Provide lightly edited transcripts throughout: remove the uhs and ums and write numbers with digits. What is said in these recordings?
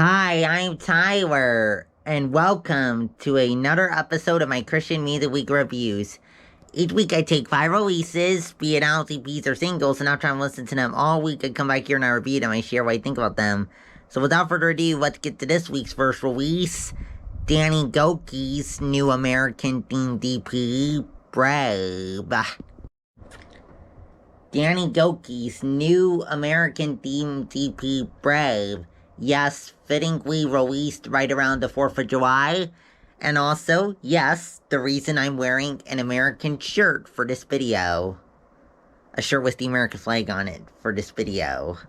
Hi, I'm Tyler, and welcome to another episode of my Christian Music Week reviews. Each week I take 5 releases, be it albums, EPs, or singles, and after I listen to them all week, I come back here and I review them, I share what I think about them. So without further ado, let's get to this week's first release, Danny Gokey's new American-themed EP, Brave. Danny Gokey's new American-themed EP, Brave. Yes, fittingly released right around the 4th of July. And also, yes, the reason I'm wearing an American shirt for this video. A shirt with the American flag on it for this video.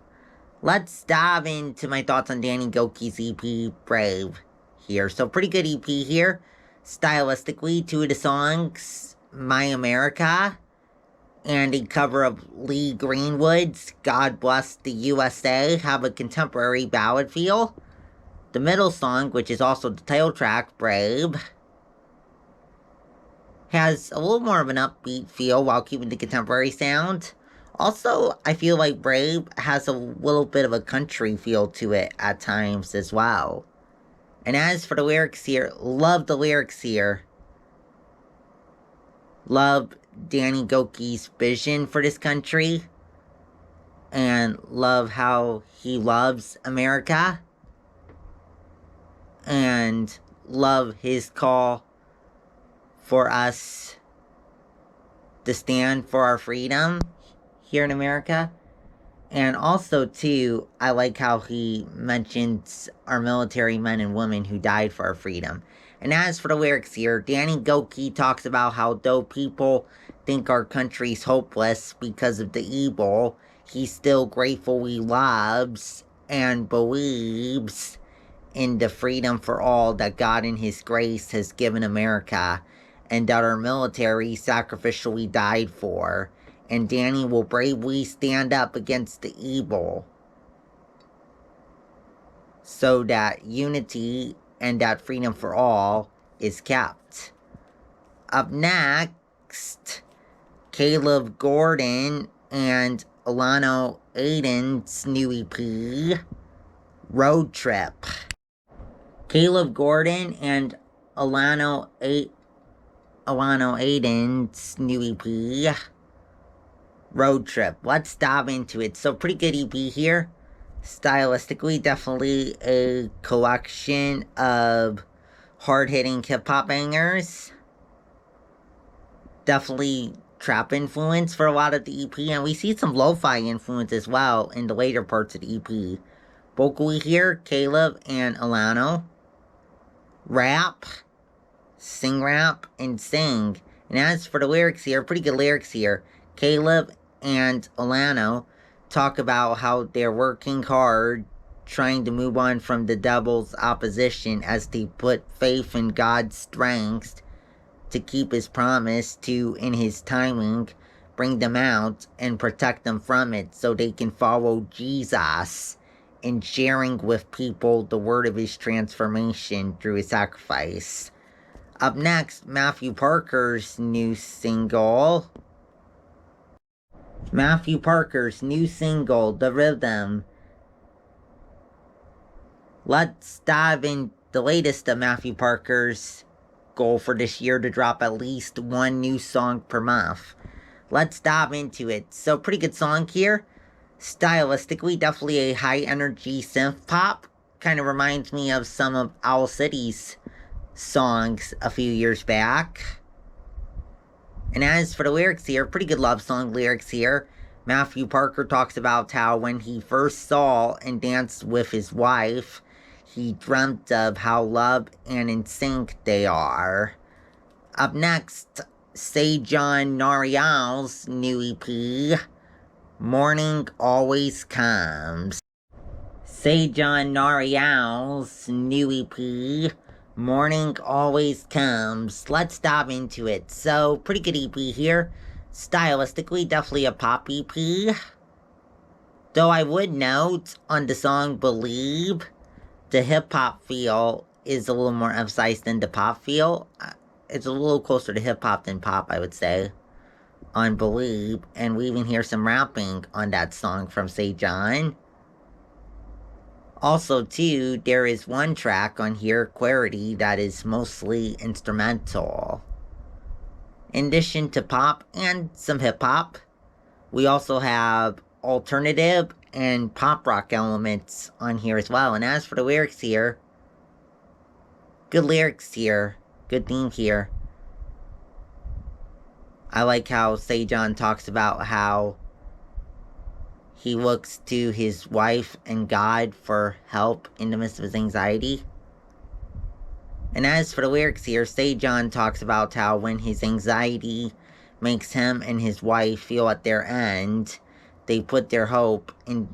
Let's dive into my thoughts on Danny Gokey's EP, Brave, here. So, pretty good EP here. Stylistically, 2 of the songs, My America, and a cover of Lee Greenwood's God Bless the USA, have a contemporary ballad feel. The middle song, which is also the title track, Brave, has a little more of an upbeat feel while keeping the contemporary sound. Also, I feel like Brave has a little bit of a country feel to it at times as well. And as for the lyrics here, love the lyrics here. Love Danny Gokey's vision for this country, and love how he loves America, and love his call for us to stand for our freedom here in America. And also, too, I like how he mentions our military men and women who died for our freedom. And as for the lyrics here, Danny Gokey talks about how though people think our country's hopeless because of the evil, he's still grateful he loves and believes in the freedom for all that God in His grace has given America, and that our military sacrificially died for. And Danny will bravely stand up against the evil so that unity and that freedom for all is kept. Up next, Caleb Gordon and Alano Adan's new EP, Road Trip. Caleb Gordon and Alano Adan's new EP, Road Trip. Let's dive into it. So, pretty good EP here. Stylistically, definitely a collection of hard-hitting hip-hop bangers. Definitely trap influence for a lot of the EP, and we see some lo-fi influence as well in the later parts of the EP. Vocally here, Caleb and Alano. Rap, sing rap, and sing. And as for the lyrics here, pretty good lyrics here. Caleb and Alano talk about how they're working hard, trying to move on from the devil's opposition as they put faith in God's strength to keep His promise to, in His timing, bring them out and protect them from it so they can follow Jesus in sharing with people the word of His transformation through His sacrifice. Up next, Matthew Parker's new single, The Rhythm. Let's dive in the latest of Matthew Parker's goal for this year, to drop at least 1 new song per month. Let's dive into it. So, pretty good song here. Stylistically, definitely a high-energy synth pop. Kind of reminds me of some of Owl City's songs a few years back. And as for the lyrics here, pretty good love song lyrics here. Matthew Parker talks about how when he first saw and danced with his wife, he dreamt of how loved and in sync they are. Up next, Sajan Nauriyal's new EP, Morning Always Comes. Sajan Nauriyal's new EP, Morning Always Comes. Let's dive into it. So, pretty good EP here. Stylistically, definitely a pop EP. Though I would note on the song Believe, the hip-hop feel is a little more emphasized than the pop feel. It's a little closer to hip-hop than pop, I would say, on Believe. And we even hear some rapping on that song from Sajan. Also, too, there is one track on here, Clarity, that is mostly instrumental. In addition to pop and some hip-hop, we also have alternative and pop rock elements on here as well. And as for the lyrics here, good lyrics here, good theme here. I like how Sajan talks about how he looks to his wife and God for help in the midst of his anxiety. And as for the lyrics here, Sajan talks about how when his anxiety makes him and his wife feel at their end, they put their hope in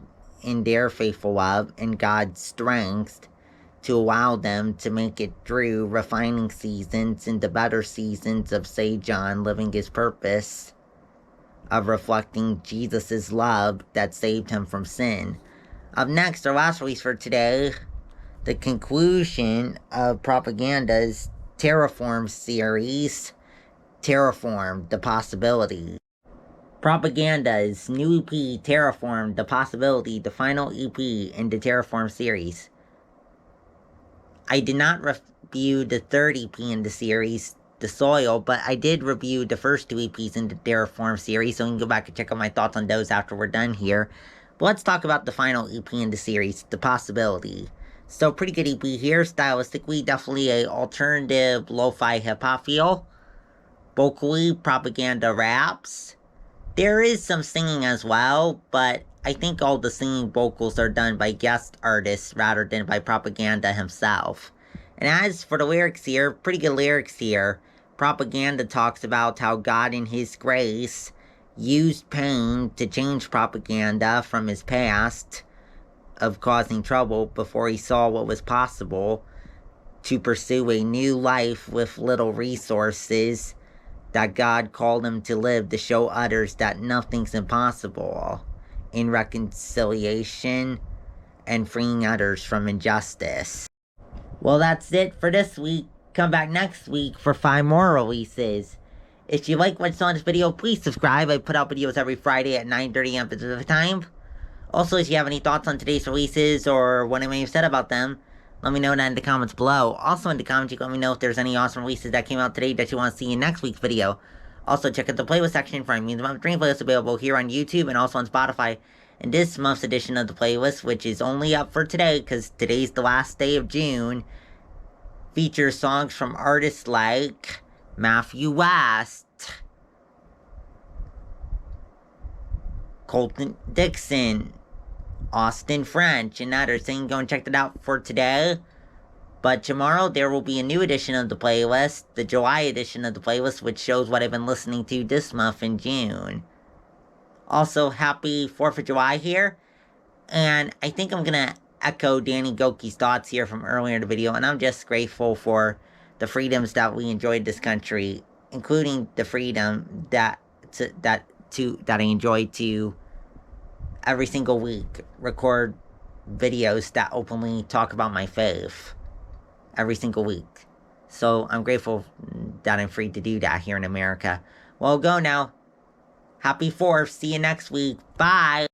their faithful love and God's strength to allow them to make it through refining seasons into better seasons of Sajan living his purpose of reflecting Jesus' love that saved him from sin. Up next, our last release for today, the conclusion of Propaganda's Terraform series, Terraform, The Possibility. Propaganda's new EP, Terraform, The Possibility, the final EP in the Terraform series. I did not review the third EP in the series, The Soil, but I did review the first two EPs in the Terraform series, so you can go back and check out my thoughts on those after we're done here. But let's talk about the final EP in the series, The Possibility. So, pretty good EP here, stylistically, definitely a alternative lo-fi hip-hop feel. Vocally, Propaganda raps. There is some singing as well, but I think all the singing vocals are done by guest artists rather than by Propaganda himself. And as for the lyrics here, pretty good lyrics here. Propaganda talks about how God in his grace used pain to change Propaganda from his past of causing trouble before he saw what was possible to pursue a new life with little resources that God called him to live to show others that nothing's impossible in reconciliation and freeing others from injustice. Well, that's it for this week. Come back next week for 5 more releases. If you like what you saw in this video, please subscribe. I put out videos every Friday at 9:30 a.m. Pacific time. Also, if you have any thoughts on today's releases or what I may have said about them, let me know that in the comments below. Also in the comments, you can let me know if there's any awesome releases that came out today that you want to see in next week's video. Also, check out the playlist section for my Music Month Dream playlist available here on YouTube and also on Spotify. And this month's edition of the playlist, which is only up for today because today's the last day of June, features songs from artists like Matthew West, Colton Dixon, Austin French, and others. So you can go and check that out for today. But tomorrow there will be a new edition of the playlist, the July edition of the playlist, which shows what I've been listening to this month in June. Also, happy 4th of July here. And I think I'm going to echo Danny Gokey's thoughts here from earlier in the video. And I'm just grateful for the freedoms that we enjoyed in this country, including the freedom that I enjoy to every single week record videos that openly talk about my faith every single week. So I'm grateful that I'm free to do that here in America. Well, go now. Happy 4th. See you next week. Bye.